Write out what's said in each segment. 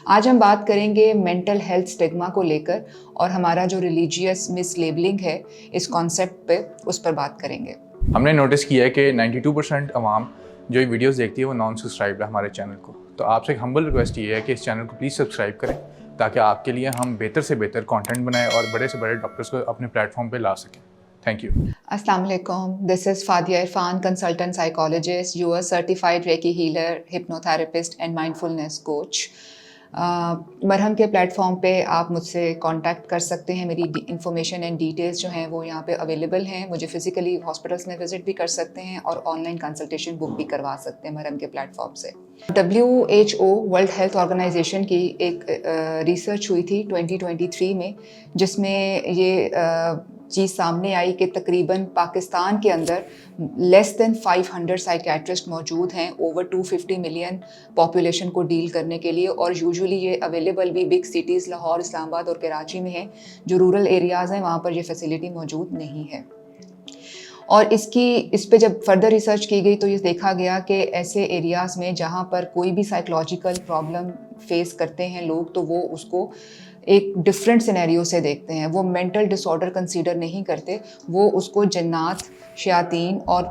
آج ہم بات کریں گے مینٹل ہیلتھ اسٹگما کو لے کر اور ہمارا جو ریلیجیس مس لیبلنگ ہے اس کانسیپٹ پہ اس پر بات کریں گے. ہم نے نوٹس کیا ہے کہ 92% عوام جو یہ ویڈیوز دیکھتی ہے وہ نان سبسکرائبڈ ہے ہمارے چینل کو. تو آپ سے ایک ہمبل ریکویسٹ یہ ہے کہ اس چینل کو پلیز سبسکرائب کریں تاکہ آپ کے لیے ہم بہتر سے بہتر کانٹینٹ بنائیں اور بڑے سے بڑے ڈاکٹرس کو اپنے پلیٹ فارم پہ لا سکیں. Thank you. السلام علیکم. This is Fadia Irfan, consultant psychologist, US certified reiki healer, hypnotherapist and mindfulness coach. مرہم کے پلیٹ فارم پہ آپ مجھ سے کانٹیکٹ کر سکتے ہیں. میری انفارمیشن اینڈ ڈیٹیلس جو ہیں وہ یہاں پہ اویلیبل ہیں. مجھے فزیکلی ہاسپٹلس میں وزٹ بھی کر سکتے ہیں اور آن لائن کنسلٹیشن بک بھی کروا سکتے ہیں مرہم کے پلیٹ فارم سے. WHO ورلڈ ہیلتھ آرگنائزیشن کی ایک ریسرچ ہوئی تھی 2023 میں, جس میں یہ چیز سامنے آئی کہ تقریباً پاکستان کے اندر لیس دین 500 سائیکیٹرسٹ موجود ہیں اوور 250 ملین پاپولیشن کو ڈیل کرنے کے لیے, اور یوزولی یہ اویلیبل بھی بگ سٹیز لاہور, اسلام آباد اور کراچی میں ہیں. جو رورل ایریاز ہیں وہاں پر یہ فیسلٹی موجود نہیں ہے. اور اس پہ جب فردر ریسرچ کی گئی تو یہ دیکھا گیا کہ ایسے ایریاز میں جہاں پر کوئی بھی سائیکولوجیکل پرابلم فیس کرتے ہیں لوگ تو وہ اس کو ایک ڈفرینٹ سینیریو سے دیکھتے ہیں. وہ مینٹل ڈس آرڈر کنسیڈر نہیں کرتے, وہ اس کو جنات, شیاطین اور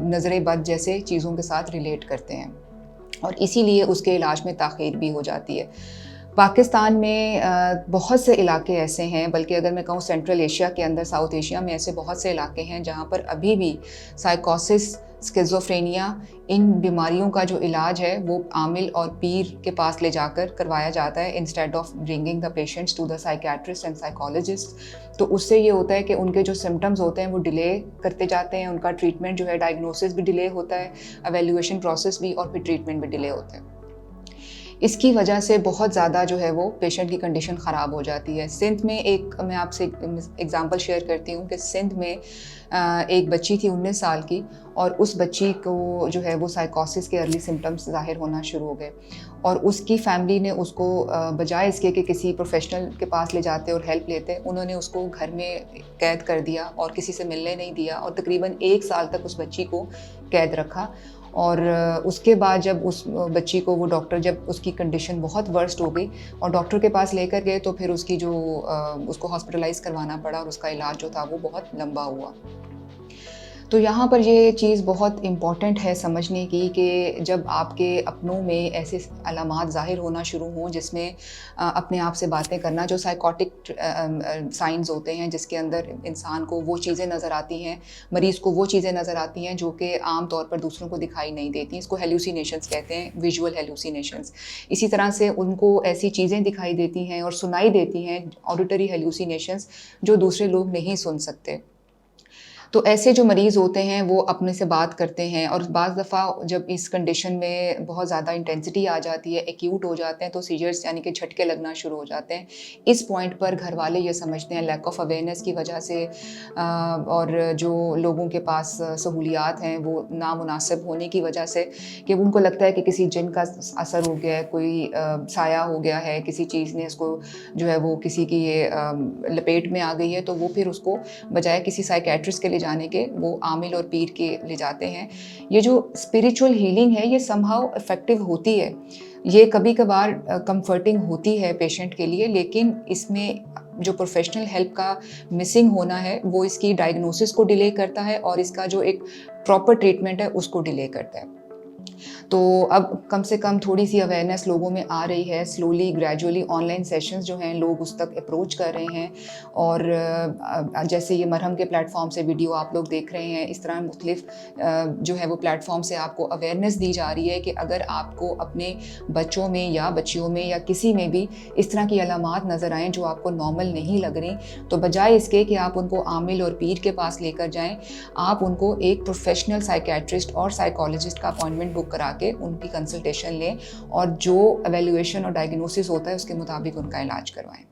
نظر بد جیسے چیزوں کے ساتھ ریلیٹ کرتے ہیں, اور اسی لیے اس کے علاج میں تاخیر بھی ہو جاتی ہے. پاکستان میں بہت سے علاقے ایسے ہیں, بلکہ اگر میں کہوں سینٹرل ایشیا کے اندر, ساؤتھ ایشیا میں ایسے بہت سے علاقے ہیں جہاں پر ابھی بھی سائیکوسس, اسکیزوفرینیا, ان بیماریوں کا جو علاج ہے وہ عامل اور پیر کے پاس لے جا کر کروایا جاتا ہے instead of bringing the patients to the psychiatrist and psychologist. تو اس سے یہ ہوتا ہے کہ ان کے جو سمٹمز ہوتے ہیں وہ ڈیلے کرتے جاتے ہیں, ان کا ٹریٹمنٹ جو ہے ڈائگنوسس بھی ڈیلے ہوتا ہے, ایویلیویشن پروسیس بھی, اور پھر ٹریٹمنٹ بھی ڈیلے ہوتا ہے. اس کی وجہ سے بہت زیادہ جو ہے وہ پیشنٹ کی کنڈیشن خراب ہو جاتی ہے. سندھ میں میں آپ سے ایگزامپل شیئر کرتی ہوں کہ سندھ میں ایک بچی تھی 19 سال کی, اور اس بچی کو جو ہے وہ سائیکوسس کے ارلی سمٹمس ظاہر ہونا شروع ہو گئے, اور اس کی فیملی نے اس کو بجائے اس کے کہ کسی پروفیشنل کے پاس لے جاتے اور ہیلپ لیتے, انہوں نے اس کو گھر میں قید کر دیا اور کسی سے ملنے نہیں دیا, اور تقریباً 1 سال تک اس بچی کو قید رکھا. اور اس کے بعد جب اس بچی کو وہ ڈاکٹر, جب اس کی کنڈیشن بہت ورسٹ ہو گئی اور ڈاکٹر کے پاس لے کر گئے, تو پھر اس کی جو اس کو ہاسپٹلائز کروانا پڑا, اور اس کا علاج جو تھا وہ بہت لمبا ہوا. تو یہاں پر یہ چیز بہت امپورٹنٹ ہے سمجھنے کی کہ جب آپ کے اپنوں میں ایسے علامات ظاہر ہونا شروع ہوں جس میں اپنے آپ سے باتیں کرنا, جو سائیکوٹک سائنز ہوتے ہیں جس کے اندر انسان کو وہ چیزیں نظر آتی ہیں, مریض کو وہ چیزیں نظر آتی ہیں جو کہ عام طور پر دوسروں کو دکھائی نہیں دیتی, اس کو ہیلوسینیشنز کہتے ہیں, ویژول ہیلوسینیشنز. اسی طرح سے ان کو ایسی چیزیں دکھائی دیتی ہیں اور سنائی دیتی ہیں, آڈیٹری ہیلوسینیشنز, جو دوسرے لوگ نہیں سن سکتے. تو ایسے جو مریض ہوتے ہیں وہ اپنے سے بات کرتے ہیں, اور بعض دفعہ جب اس کنڈیشن میں بہت زیادہ انٹینسٹی آ جاتی ہے, ایکیوٹ ہو جاتے ہیں, تو سیجرز یعنی کہ جھٹکے لگنا شروع ہو جاتے ہیں. اس پوائنٹ پر گھر والے یہ سمجھتے ہیں لیک آف اویئرنیس کی وجہ سے, اور جو لوگوں کے پاس سہولیات ہیں وہ نامناسب ہونے کی وجہ سے, کہ ان کو لگتا ہے کہ کسی جن کا اثر ہو گیا ہے, کوئی سایہ ہو گیا ہے, کسی چیز نے اس کو جو ہے وہ کسی کی یہ لپیٹ میں آ گئی ہے, تو وہ پھر اس کو بجائے کسی سائیکیٹرسٹ کے جانے کے وہ عامل اور پیر کے لے جاتے ہیں. یہ جو اسپریچول ہیلنگ ہے یہ سم ہاؤ افیکٹو ہوتی ہے, یہ کبھی کبھار کمفرٹنگ ہوتی ہے پیشنٹ کے لیے, لیکن اس میں جو پروفیشنل ہیلپ کا مسنگ ہونا ہے وہ اس کی ڈائگنوسس کو ڈیلے کرتا ہے, اور اس کا جو ایک پراپر ٹریٹمنٹ ہے اس کو ڈیلے کرتا ہے. تو اب کم سے کم تھوڑی سی اویئرنیس لوگوں میں آ رہی ہے, slowly gradually on line sessions جو ہیں لوگ اس تک اپروچ کر رہے ہیں, اور جیسے یہ مرہم کے پلیٹ فارم سے ویڈیو آپ لوگ دیکھ رہے ہیں, اس طرح مختلف جو ہے وہ پلیٹ فارم سے آپ کو اویئرنیس دی جا رہی ہے کہ اگر آپ کو اپنے بچوں میں یا بچیوں میں یا کسی میں بھی اس طرح کی علامات نظر آئیں جو آپ کو نارمل نہیں لگ رہی, تو بجائے اس کے کہ آپ ان کو عامل اور پیر کے پاس لے کر جائیں, آپ ان کو ایک پروفیشنل سائیکیٹرسٹ اور سائیکالوجسٹ کا اپائنٹمنٹ بک کرا کے ان کی کنسلٹیشن لیں, اور جو ایویلیویشن اور ڈائگنوسس ہوتا ہے اس کے مطابق ان کا علاج کروائیں.